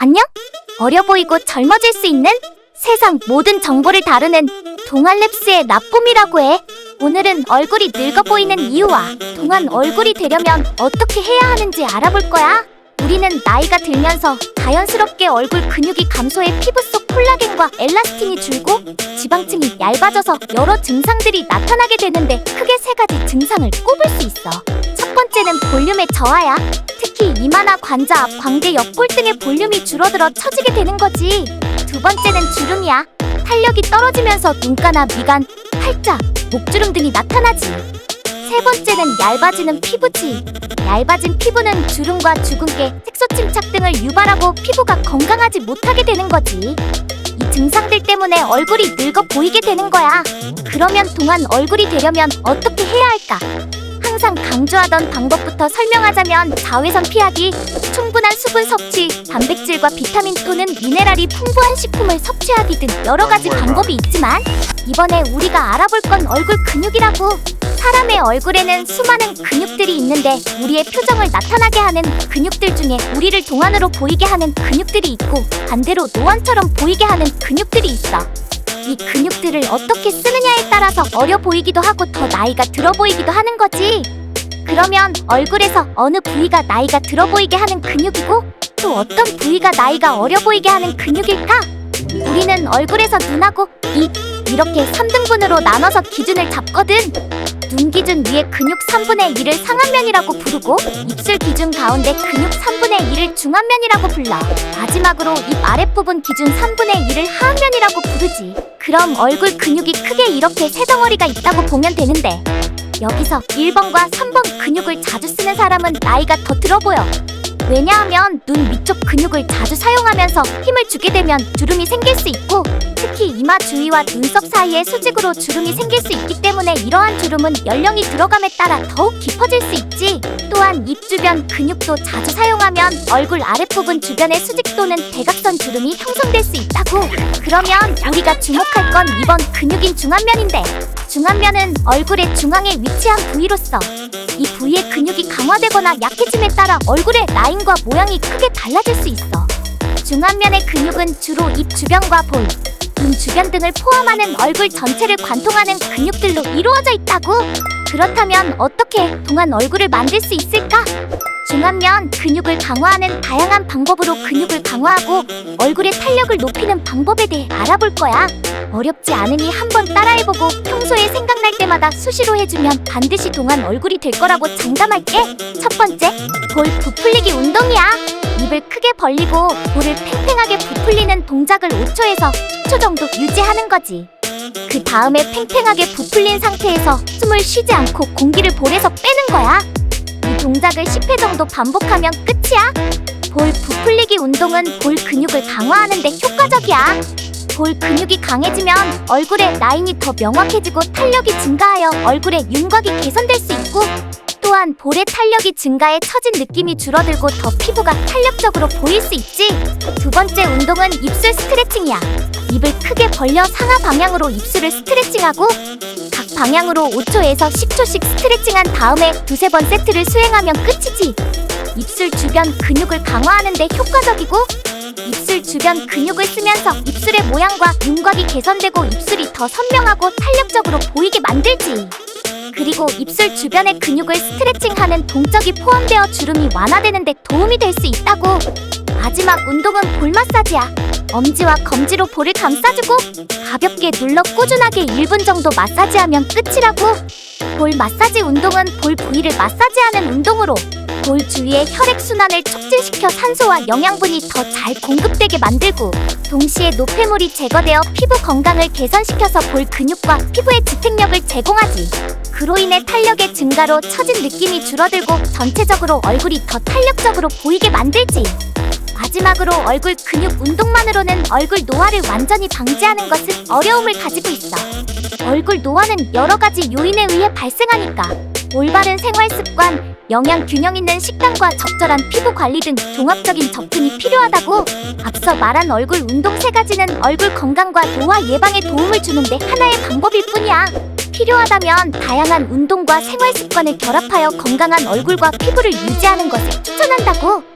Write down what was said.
안녕? 어려 보이고 젊어질 수 있는 세상 모든 정보를 다루는 동안랩스의 라폼이라고 해. 오늘은 얼굴이 늙어 보이는 이유와 동안 얼굴이 되려면 어떻게 해야 하는지 알아볼 거야. 우리는 나이가 들면서 자연스럽게 얼굴 근육이 감소해 피부 속 콜라겐과 엘라스틴이 줄고 지방층이 얇아져서 여러 증상들이 나타나게 되는데 크게 세 가지 증상을 꼽을 수 있어. 첫 번째는 볼륨의 저하야. 특히 이마나 관자 앞, 광대, 옆골 등의 볼륨이 줄어들어 처지게 되는 거지. 두 번째는 주름이야. 탄력이 떨어지면서 눈가나 미간, 팔자, 목주름 등이 나타나지. 세 번째는 얇아지는 피부지. 얇아진 피부는 주름과 주근깨, 색소 침착 등을 유발하고 피부가 건강하지 못하게 되는 거지. 이 증상들 때문에 얼굴이 늙어 보이게 되는 거야. 그러면 동안 얼굴이 되려면 어떻게 해야 할까? 항상 강조하던 방법부터 설명하자면 자외선 피하기, 충분한 수분 섭취, 단백질과 비타민 또는 미네랄이 풍부한 식품을 섭취하기 등 여러 가지 방법이 있지만 이번에 우리가 알아볼 건 얼굴 근육이라고. 사람의 얼굴에는 수많은 근육들이 있는데 우리의 표정을 나타나게 하는 근육들 중에 우리를 동안으로 보이게 하는 근육들이 있고 반대로 노안처럼 보이게 하는 근육들이 있어. 이 근육들을 어떻게 쓰느냐에 따라서 어려 보이기도 하고 더 나이가 들어 보이기도 하는 거지. 그러면 얼굴에서 어느 부위가 나이가 들어 보이게 하는 근육이고 또 어떤 부위가 나이가 어려 보이게 하는 근육일까? 우리는 얼굴에서 눈하고 입 이렇게 3등분으로 나눠서 기준을 잡거든. 눈 기준 위의 근육 3분의 1을 상안면이라고 부르고 입술 기준 가운데 근육 3분의 1을 중안면이라고 불러. 마지막으로 입 아랫부분 기준 3분의 1을 하안면이라고 부르지. 그럼 얼굴 근육이 크게 이렇게 세 덩어리가 있다고 보면 되는데 여기서 1번과 3번 근육을 자주 쓰는 사람은 나이가 더 들어 보여. 왜냐하면 눈 위쪽 근육을 자주 사용하면서 힘을 주게 되면 주름이 생길 수 있고 특히 이마 주위와 눈썹 사이에 수직으로 주름이 생길 수 있기 때문에 이러한 주름은 연령이 들어감에 따라 더욱 깊어질 수 있지. 또한 입 주변 근육도 자주 사용하면 얼굴 아랫부분 주변의 수직 또는 대각선 주름이 형성될 수 있다고. 그러면 우리가 주목할 건 이번 근육인 중안면인데 중안면은 얼굴의 중앙에 위치한 부위로서 이 부위의 근육이 강화되거나 약해짐에 따라 얼굴의 라인과 모양이 크게 달라질 수 있어. 중안면의 근육은 주로 입 주변과 볼, 눈 주변 등을 포함하는 얼굴 전체를 관통하는 근육들로 이루어져 있다고. 그렇다면 어떻게 동안 얼굴을 만들 수 있을까? 중안면 근육을 강화하는 다양한 방법으로 근육을 강화하고 얼굴의 탄력을 높이는 방법에 대해 알아볼 거야. 어렵지 않으니 한번 따라해보고 평소에 생각날 때마다 수시로 해주면 반드시 동안 얼굴이 될 거라고 장담할게. 첫 번째, 볼 부풀리기 운동이야. 입을 크게 벌리고 볼을 팽팽하게 부풀리는 동작을 5초에서 10초 정도 유지하는 거지. 그 다음에 팽팽하게 부풀린 상태에서 숨을 쉬지 않고 공기를 볼에서 빼는 거야. 이 동작을 10회 정도 반복하면 끝이야. 볼 부풀리기 운동은 볼 근육을 강화하는 데 효과적이야. 볼 근육이 강해지면 얼굴의 라인이 더 명확해지고 탄력이 증가하여 얼굴의 윤곽이 개선될 수 있고 또한 볼의 탄력이 증가해 처진 느낌이 줄어들고 더 피부가 탄력적으로 보일 수 있지. 두 번째 운동은 입술 스트레칭이야. 입을 크게 벌려 상하 방향으로 입술을 스트레칭하고 각 방향으로 5초에서 10초씩 스트레칭한 다음에 두세 번 세트를 수행하면 끝이지. 입술 주변 근육을 강화하는 데 효과적이고 입술 주변 근육을 쓰면서 입술의 모양과 윤곽이 개선되고 입술이 더 선명하고 탄력적으로 보이게 만들지. 그리고 입술 주변의 근육을 스트레칭하는 동작이 포함되어 주름이 완화되는 데 도움이 될 수 있다고. 마지막 운동은 볼 마사지야. 엄지와 검지로 볼을 감싸주고 가볍게 눌러 꾸준하게 1분 정도 마사지하면 끝이라고. 볼 마사지 운동은 볼 부위를 마사지하는 운동으로 볼 주위의 혈액순환을 촉진시켜 산소와 영양분이 더 잘 공급되게 만들고 동시에 노폐물이 제거되어 피부 건강을 개선시켜서 볼 근육과 피부의 지탱력을 제공하지. 그로 인해 탄력의 증가로 처진 느낌이 줄어들고 전체적으로 얼굴이 더 탄력적으로 보이게 만들지. 마지막으로 얼굴 근육 운동만으로는 얼굴 노화를 완전히 방지하는 것은 어려움을 가지고 있어. 얼굴 노화는 여러 가지 요인에 의해 발생하니까 올바른 생활 습관, 영양 균형 있는 식단과 적절한 피부 관리 등 종합적인 접근이 필요하다고. 앞서 말한 얼굴 운동 3가지는 얼굴 건강과 노화 예방에 도움을 주는데 하나의 방법일 뿐이야. 필요하다면 다양한 운동과 생활 습관을 결합하여 건강한 얼굴과 피부를 유지하는 것을 추천한다고.